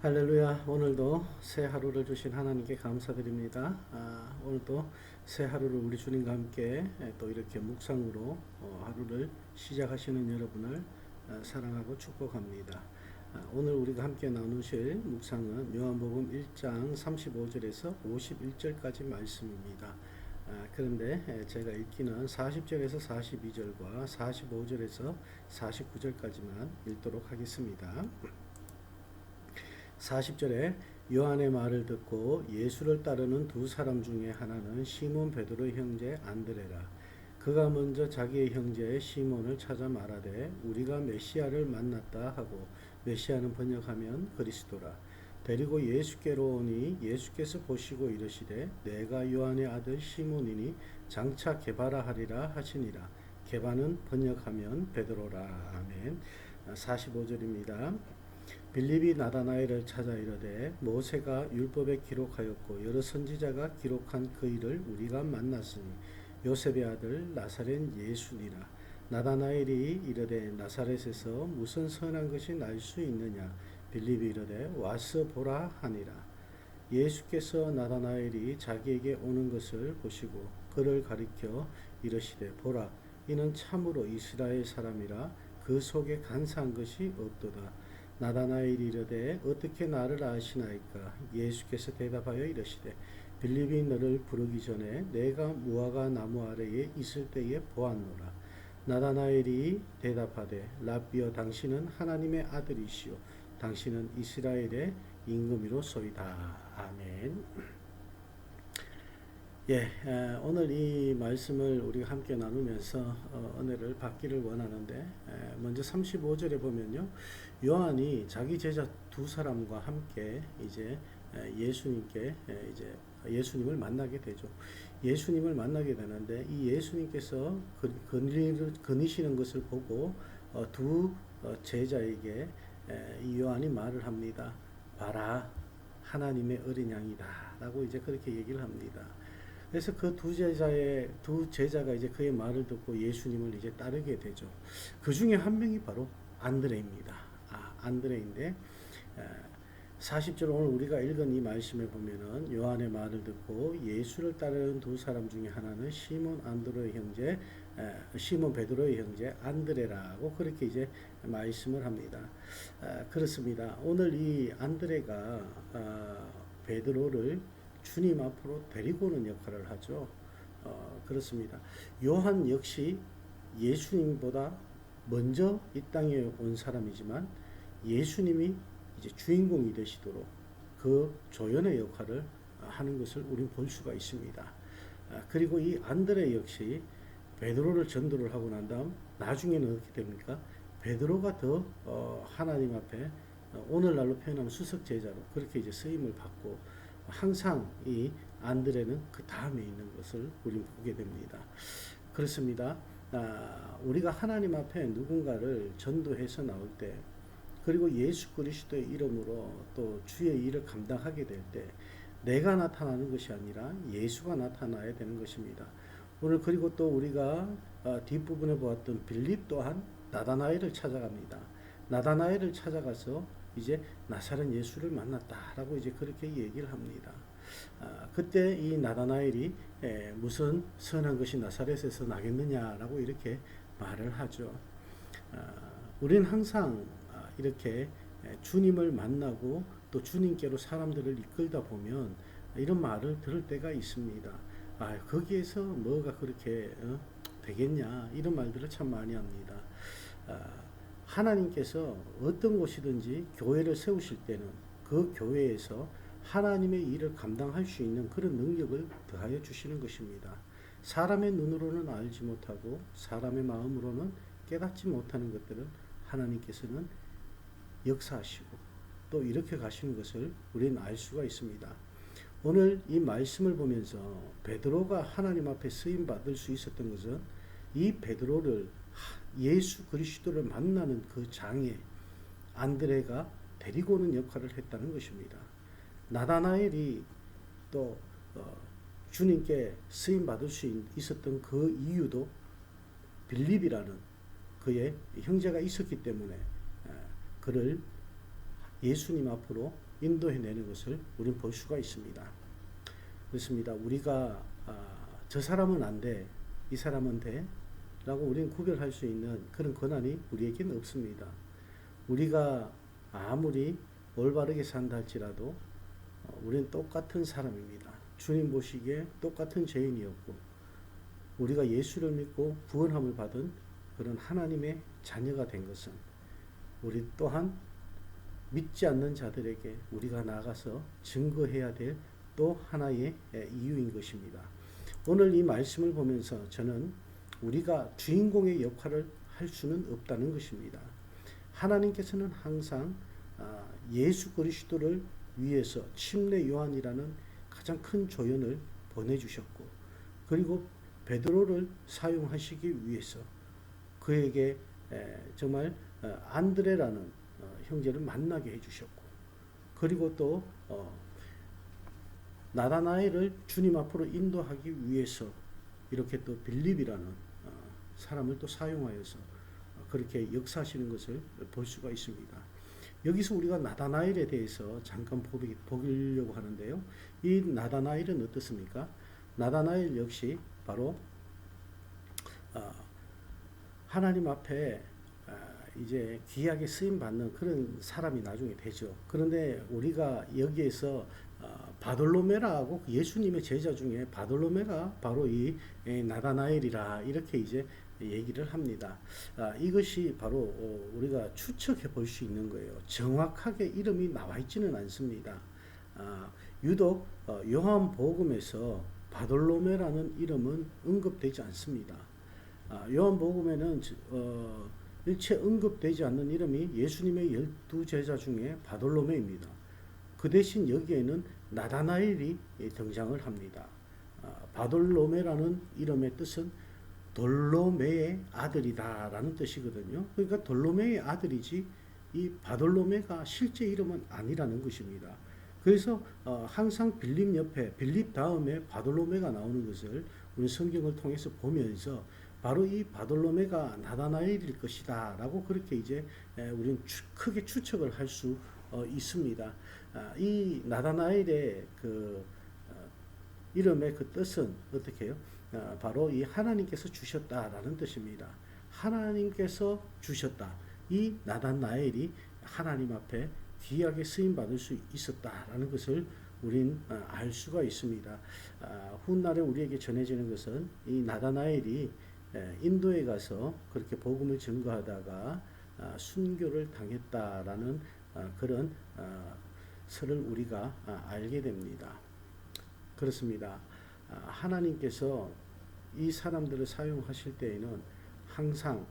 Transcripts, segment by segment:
할렐루야. 오늘도 새 하루를 주신 하나님께 감사드립니다. 오늘도 새 하루를 우리 주님과 함께 또 이렇게 묵상으로 하루를 시작하시는 여러분을 사랑하고 축복합니다. 오늘 우리가 함께 나누실 묵상은 요한복음 1장 35절에서 51절까지 말씀입니다. 그런데 제가 읽기는 40절에서 42절과 45절에서 49절까지만 읽도록 하겠습니다. 40절에 요한의 말을 듣고 예수를 따르는 두 사람 중에 하나는 시몬 베드로의 형제 안드레라. 그가 먼저 자기의 형제 시몬을 찾아 말하되 우리가 메시아를 만났다 하고, 메시아는 번역하면 그리스도라. 데리고 예수께로 오니 예수께서 보시고 이르시되 내가 요한의 아들 시몬이니 장차 게바라 하리라 하시니라. 게바는 번역하면 베드로라. 아멘. 45절입니다. 빌립이 나다나엘을 찾아 이르되 모세가 율법에 기록하였고 여러 선지자가 기록한 그 일을 우리가 만났으니 요셉의 아들 나사렛 예수니라. 나다나엘이 이르되 나사렛에서 무슨 선한 것이 날 수 있느냐. 빌립이 이르되 와서 보라 하니라. 예수께서 나다나엘이 자기에게 오는 것을 보시고 그를 가리켜 이르시되 보라, 이는 참으로 이스라엘 사람이라. 그 속에 간사한 것이 없도다. 나다나엘이 이르되 어떻게 나를 아시나이까. 예수께서 대답하여 이르시되 빌립이 너를 부르기 전에 내가 무화과 나무 아래에 있을 때에 보았노라. 나다나엘이 대답하되 라비여, 당신은 하나님의 아들이시오. 당신은 이스라엘의 임금이로소이다. 아멘. 오늘 이 말씀을 우리가 함께 나누면서 은혜를 받기를 원하는데, 먼저 35절에 보면요, 요한이 자기 제자 두 사람과 함께 이제 예수님께 이제 예수님을 만나게 되죠. 예수님을 만나게 되는데 이 예수님께서 거니시는 것을 보고 두 제자에게 이 요한이 말을 합니다. 봐라, 하나님의 어린 양이다 라고 이제 그렇게 얘기를 합니다. 그래서 그 두 제자가 이제 그의 말을 듣고 예수님을 이제 따르게 되죠. 그 중에 한 명이 바로 안드레입니다. 안드레인데 40절 오늘 우리가 읽은 이 말씀에 보면은 요한의 말을 듣고 예수를 따르는 두 사람 중에 하나는 시몬 베드로의 형제 안드레라고 그렇게 이제 말씀을 합니다. 그렇습니다. 오늘 이 안드레가 베드로를 주님 앞으로 데리고 오는 역할을 하죠. 그렇습니다. 요한 역시 예수님보다 먼저 이 땅에 온 사람이지만 예수님이 이제 주인공이 되시도록 그 조연의 역할을 하는 것을 우리는 볼 수가 있습니다. 그리고 이 안드레 역시 베드로를 전도를 하고 난 다음 나중에는 어떻게 됩니까? 베드로가 더 하나님 앞에 오늘날로 표현하면 수석 제자로 그렇게 이제 쓰임을 받고, 항상 이 안드레는 그 다음에 있는 것을 우리는 보게 됩니다. 그렇습니다. 우리가 하나님 앞에 누군가를 전도해서 나올 때, 그리고 예수 그리스도의 이름으로 또 주의 일을 감당하게 될 때 내가 나타나는 것이 아니라 예수가 나타나야 되는 것입니다. 오늘 그리고 또 우리가 뒷부분에 보았던 빌립 또한 나다나엘을 찾아갑니다. 나다나엘을 찾아가서 이제 나사렛 예수를 만났다라고 이제 그렇게 얘기를 합니다. 그때 이 나다나엘이 무슨 선한 것이 나사렛에서 나겠느냐라고 이렇게 말을 하죠. 우리는 항상 이렇게 주님을 만나고 또 주님께로 사람들을 이끌다 보면 이런 말을 들을 때가 있습니다. 거기에서 뭐가 그렇게 되겠냐, 이런 말들을 참 많이 합니다. 하나님께서 어떤 곳이든지 교회를 세우실 때는 그 교회에서 하나님의 일을 감당할 수 있는 그런 능력을 더하여 주시는 것입니다. 사람의 눈으로는 알지 못하고 사람의 마음으로는 깨닫지 못하는 것들을 하나님께서는 역사하시고 또 이렇게 가시는 것을 우리는 알 수가 있습니다. 오늘 이 말씀을 보면서 베드로가 하나님 앞에 쓰임 받을 수 있었던 것은 이 베드로를 예수 그리스도를 만나는 그 장에 안드레가 데리고 오는 역할을 했다는 것입니다. 나다나엘이 또 주님께 쓰임 받을 수 있었던 그 이유도 빌립이라는 그의 형제가 있었기 때문에 그를 예수님 앞으로 인도해내는 것을 우리는 볼 수가 있습니다. 그렇습니다. 우리가 저 사람은 안 돼, 이 사람은 돼 라고 우리는 구별할 수 있는 그런 권한이 우리에게는 없습니다. 우리가 아무리 올바르게 산다 할지라도 우리는 똑같은 사람입니다. 주님 보시기에 똑같은 죄인이었고 우리가 예수를 믿고 구원함을 받은 그런 하나님의 자녀가 된 것은 우리 또한 믿지 않는 자들에게 우리가 나가서 증거해야 될 또 하나의 이유인 것입니다. 오늘 이 말씀을 보면서 저는 우리가 주인공의 역할을 할 수는 없다는 것입니다. 하나님께서는 항상 예수 그리스도를 위해서 침례 요한이라는 가장 큰 조연을 보내주셨고 그리고 베드로를 사용하시기 위해서 그에게 정말 안드레라는 형제를 만나게 해주셨고 그리고 또 나다나엘을 주님 앞으로 인도하기 위해서 이렇게 또 빌립이라는 사람을 또 사용하여서 그렇게 역사하시는 것을 볼 수가 있습니다. 여기서 우리가 나다나엘에 대해서 잠깐 보려고 하는데요. 이 나다나엘은 어떻습니까? 나다나엘 역시 바로 하나님 앞에 이제 귀하게 쓰임 받는 그런 사람이 나중에 되죠. 그런데 우리가 여기에서 바돌로메라고 예수님의 제자 중에 바돌로메가 바로 이 나다나엘이라 이렇게 이제 얘기를 합니다. 이것이 바로 우리가 추측해 볼 수 있는 거예요. 정확하게 이름이 나와 있지는 않습니다. 유독 요한복음에서 바돌로메라는 이름은 언급되지 않습니다. 요한복음에는 일체 언급되지 않는 이름이 예수님의 12제자 중에 바돌로메입니다. 그 대신 여기에는 나다나엘이 등장을 합니다. 바돌로메라는 이름의 뜻은 돌로메의 아들이다라는 뜻이거든요. 그러니까 돌로메의 아들이지 이 바돌로메가 실제 이름은 아니라는 것입니다. 그래서 항상 빌립 옆에 빌립 다음에 바돌로메가 나오는 것을 우리 성경을 통해서 보면서 바로 이 바돌로메가 나다나엘일 것이다 라고 그렇게 이제 우리는 크게 추측을 할 수 있습니다. 이 나다나엘의 그 이름의 그 뜻은 어떻게 해요? 바로 이 하나님께서 주셨다라는 뜻입니다. 하나님께서 주셨다. 이 나다나엘이 하나님 앞에 귀하게 쓰임 받을 수 있었다라는 것을 우린 알 수가 있습니다. 훗날에 우리에게 전해지는 것은 이 나다나엘이 인도에 가서 그렇게 복음을 증거하다가 순교를 당했다라는 그런 설을 우리가 알게 됩니다. 그렇습니다. 하나님께서 이 사람들을 사용하실 때에는 항상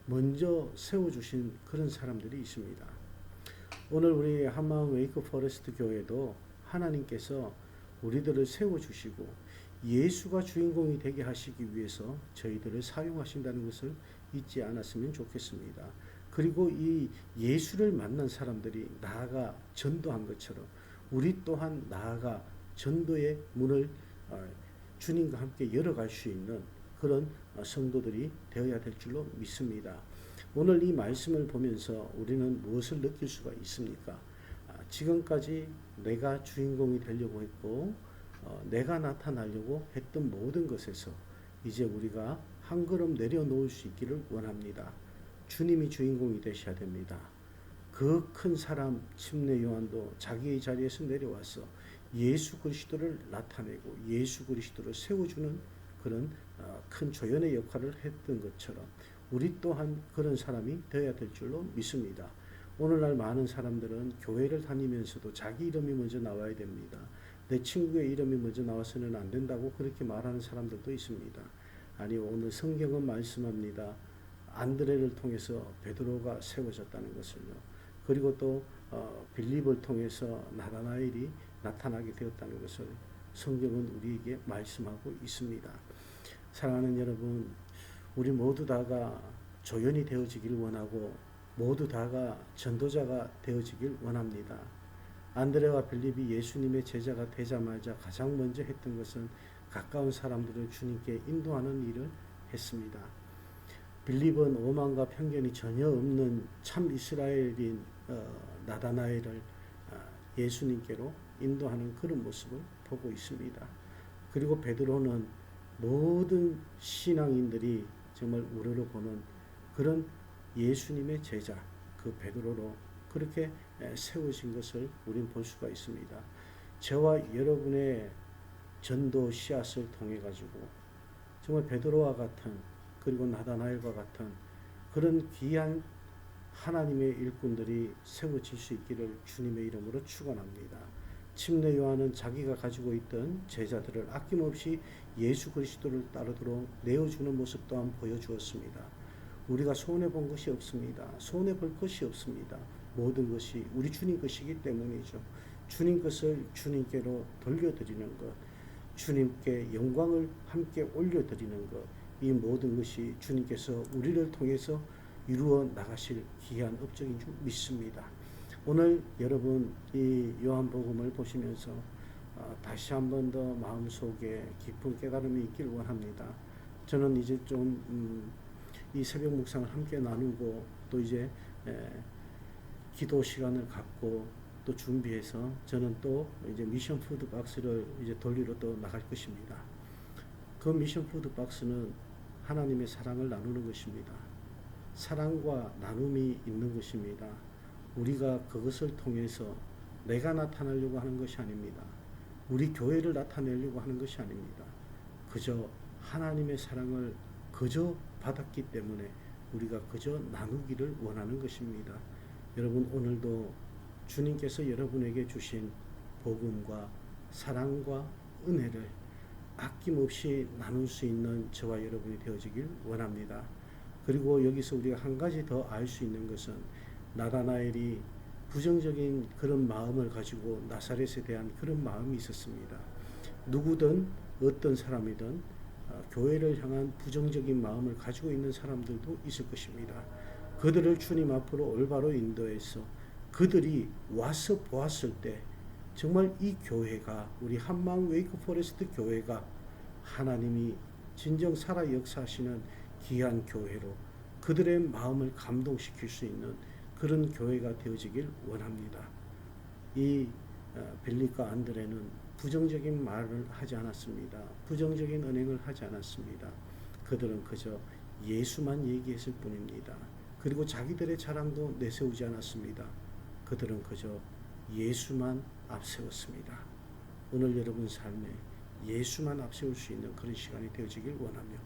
먼저 세워주신 그런 사람들이 있습니다. 오늘 우리 한마음 웨이크 포레스트 교회도 하나님께서 우리들을 세워주시고 예수가 주인공이 되게 하시기 위해서 저희들을 사용하신다는 것을 잊지 않았으면 좋겠습니다. 그리고 이 예수를 만난 사람들이 나아가 전도한 것처럼 우리 또한 나아가 전도의 문을 주님과 함께 열어갈 수 있는 그런 성도들이 되어야 될 줄로 믿습니다. 오늘 이 말씀을 보면서 우리는 무엇을 느낄 수가 있습니까? 지금까지 내가 주인공이 되려고 했고 내가 나타나려고 했던 모든 것에서 이제 우리가 한 걸음 내려놓을 수 있기를 원합니다. 주님이 주인공이 되셔야 됩니다. 그 큰 사람 침례 요한도 자기의 자리에서 내려와서 예수 그리스도를 나타내고 예수 그리스도를 세워주는 그런 큰 조연의 역할을 했던 것처럼 우리 또한 그런 사람이 되어야 될 줄로 믿습니다. 오늘날 많은 사람들은 교회를 다니면서도 자기 이름이 먼저 나와야 됩니다. 내 친구의 이름이 먼저 나와서는 안 된다고 그렇게 말하는 사람들도 있습니다. 아니 오늘 성경은 말씀합니다. 안드레를 통해서 베드로가 세워졌다는 것을요. 그리고 또 빌립을 통해서 나다나엘이 나타나게 되었다는 것을 성경은 우리에게 말씀하고 있습니다. 사랑하는 여러분, 우리 모두 다가 조연이 되어지길 원하고 모두 다가 전도자가 되어지길 원합니다. 안드레와 빌립이 예수님의 제자가 되자마자 가장 먼저 했던 것은 가까운 사람들을 주님께 인도하는 일을 했습니다. 빌립은 오만과 편견이 전혀 없는 참 이스라엘인 나다나엘을 예수님께로 인도하는 그런 모습을 보고 있습니다. 그리고 베드로는 모든 신앙인들이 정말 우러러보는 그런 예수님의 제자, 그 베드로로 그렇게 세워진 것을 우리는 볼 수가 있습니다. 저와 여러분의 전도 씨앗을 통해 가지고 정말 베드로와 같은, 그리고 나다나엘과 같은 그런 귀한 하나님의 일꾼들이 세워질 수 있기를 주님의 이름으로 축원합니다. 침례 요한은 자기가 가지고 있던 제자들을 아낌없이 예수 그리스도를 따르도록 내어주는 모습 또한 보여주었습니다. 우리가 손해 본 것이 없습니다. 손해 볼 것이 없습니다. 모든 것이 우리 주님 것이기 때문이죠. 주님 것을 주님께로 돌려드리는 것, 주님께 영광을 함께 올려드리는 것, 이 모든 것이 주님께서 우리를 통해서 이루어 나가실 귀한 업적인 줄 믿습니다. 오늘 여러분 이 요한복음을 보시면서 다시 한 번 더 마음속에 깊은 깨달음이 있길 원합니다. 저는 이제 좀 이 새벽 묵상을 함께 나누고 또 이제 기도 시간을 갖고 또 준비해서 저는 또 이제 미션 푸드 박스를 이제 돌리러 또 나갈 것입니다. 그 미션 푸드 박스는 하나님의 사랑을 나누는 것입니다. 사랑과 나눔이 있는 것입니다. 우리가 그것을 통해서 내가 나타나려고 하는 것이 아닙니다. 우리 교회를 나타내려고 하는 것이 아닙니다. 그저 하나님의 사랑을 그저 받았기 때문에 우리가 그저 나누기를 원하는 것입니다. 여러분 오늘도 주님께서 여러분에게 주신 복음과 사랑과 은혜를 아낌없이 나눌 수 있는 저와 여러분이 되어지길 원합니다. 그리고 여기서 우리가 한 가지 더 알 수 있는 것은 나다나엘이 부정적인 그런 마음을 가지고 나사렛에 대한 그런 마음이 있었습니다. 누구든 어떤 사람이든 교회를 향한 부정적인 마음을 가지고 있는 사람들도 있을 것입니다. 그들을 주님 앞으로 올바로 인도해서 그들이 와서 보았을 때 정말 이 교회가, 우리 한마음 웨이크 포레스트 교회가 하나님이 진정 살아 역사하시는 귀한 교회로 그들의 마음을 감동시킬 수 있는 그런 교회가 되어지길 원합니다. 이 빌립과 안드레는 부정적인 말을 하지 않았습니다. 부정적인 언행을 하지 않았습니다. 그들은 그저 예수만 얘기했을 뿐입니다. 그리고 자기들의 자랑도 내세우지 않았습니다. 그들은 그저 예수만 앞세웠습니다. 오늘 여러분 삶에 예수만 앞세울 수 있는 그런 시간이 되어지길 원하며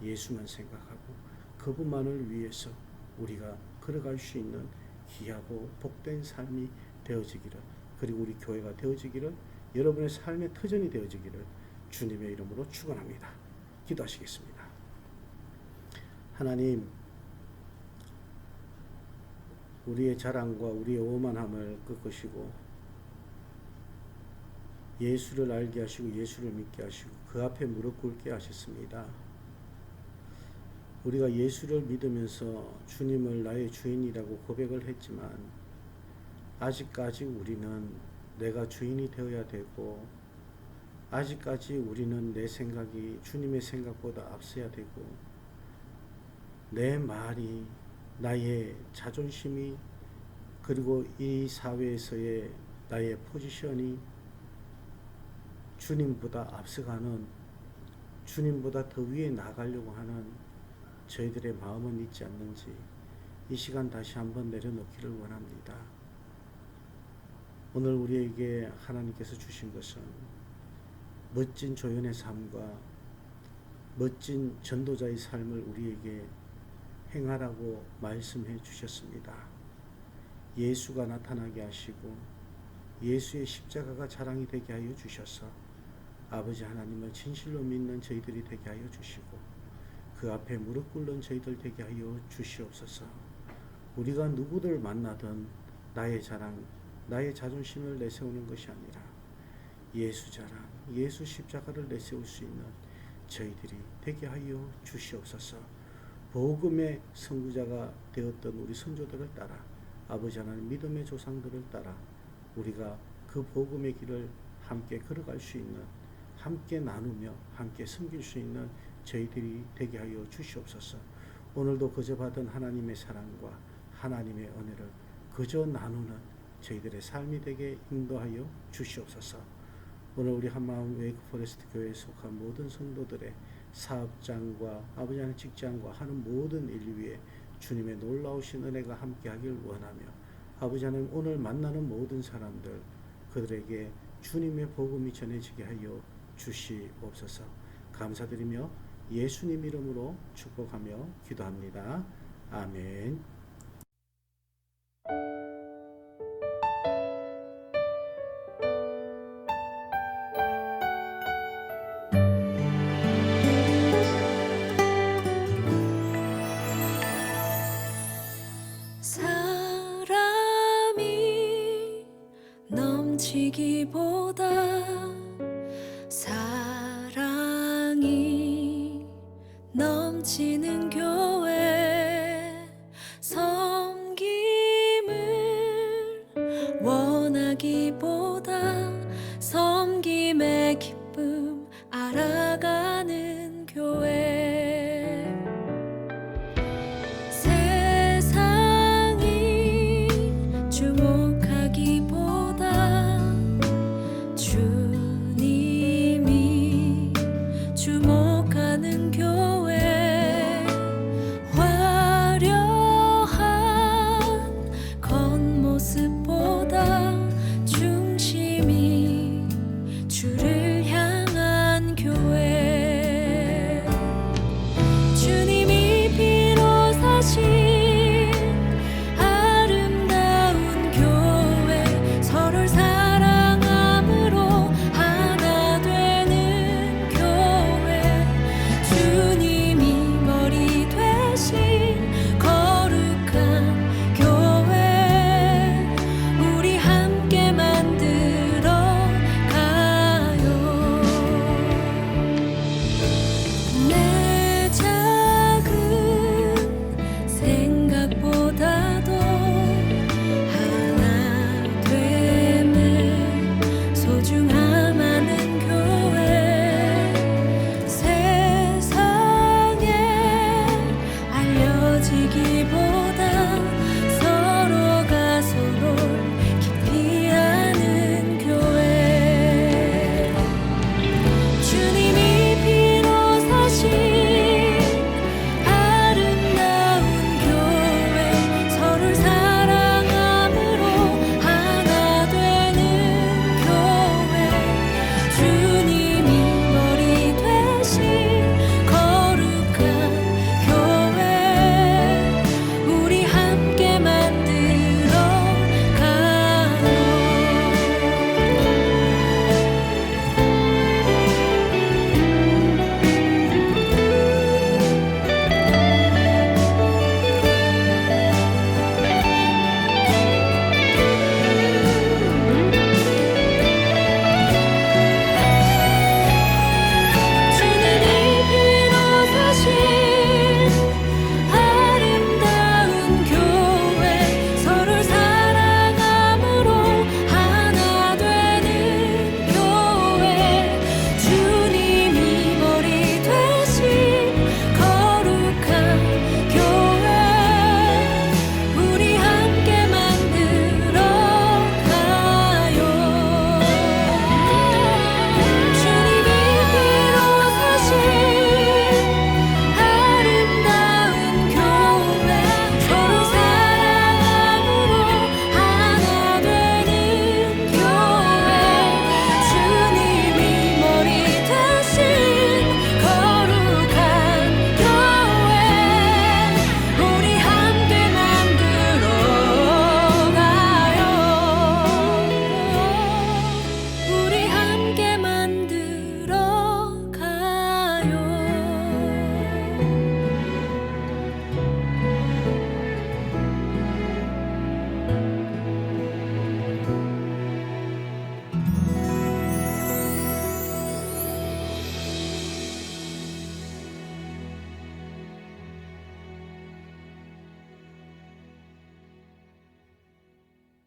예수만 생각하고 그분만을 위해서 우리가 걸어갈 수 있는 귀하고 복된 삶이 되어지기를, 그리고 우리 교회가 되어지기를, 여러분의 삶의 터전이 되어지기를 주님의 이름으로 축원합니다. 기도하시겠습니다. 하나님, 우리의 자랑과 우리의 오만함을 꺾으시고 예수를 알게 하시고 예수를 믿게 하시고 그 앞에 무릎 꿇게 하셨습니다. 우리가 예수를 믿으면서 주님을 나의 주인이라고 고백을 했지만 아직까지 우리는 내가 주인이 되어야 되고, 아직까지 우리는 내 생각이 주님의 생각보다 앞서야 되고, 내 말이, 나의 자존심이, 그리고 이 사회에서의 나의 포지션이 주님보다 앞서가는, 주님보다 더 위에 나가려고 하는 저희들의 마음은 있지 않는지 이 시간 다시 한번 내려놓기를 원합니다. 오늘 우리에게 하나님께서 주신 것은 멋진 조연의 삶과 멋진 전도자의 삶을 우리에게 행하라고 말씀해 주셨습니다. 예수가 나타나게 하시고 예수의 십자가가 자랑이 되게 하여 주셔서 아버지 하나님을 진실로 믿는 저희들이 되게 하여 주시고 그 앞에 무릎 꿇는 저희들 되게 하여 주시옵소서. 우리가 누구를 만나든 나의 자랑, 나의 자존심을 내세우는 것이 아니라 예수 자랑, 예수 십자가를 내세울 수 있는 저희들이 되게 하여 주시옵소서. 복음의 선구자가 되었던 우리 선조들을 따라, 아버지 하나님 믿음의 조상들을 따라 우리가 그 복음의 길을 함께 걸어갈 수 있는, 함께 나누며 함께 섬길 수 있는 저희들이 되게 하여 주시옵소서. 오늘도 그저 받은 하나님의 사랑과 하나님의 은혜를 그저 나누는 저희들의 삶이 되게 인도하여 주시옵소서. 오늘 우리 한마음 웨이크포레스트 교회에 속한 모든 성도들의 사업장과 아버지 하나님 직장과 하는 모든 일 위에 주님의 놀라우신 은혜가 함께하길 원하며 아버지 하나님 오늘 만나는 모든 사람들 그들에게 주님의 복음이 전해지게 하여 주시옵소서. 감사드리며 예수님 이름으로 축복하며 기도합니다. 아멘. 사람이 넘치기보다 사랑이 넘치는 교회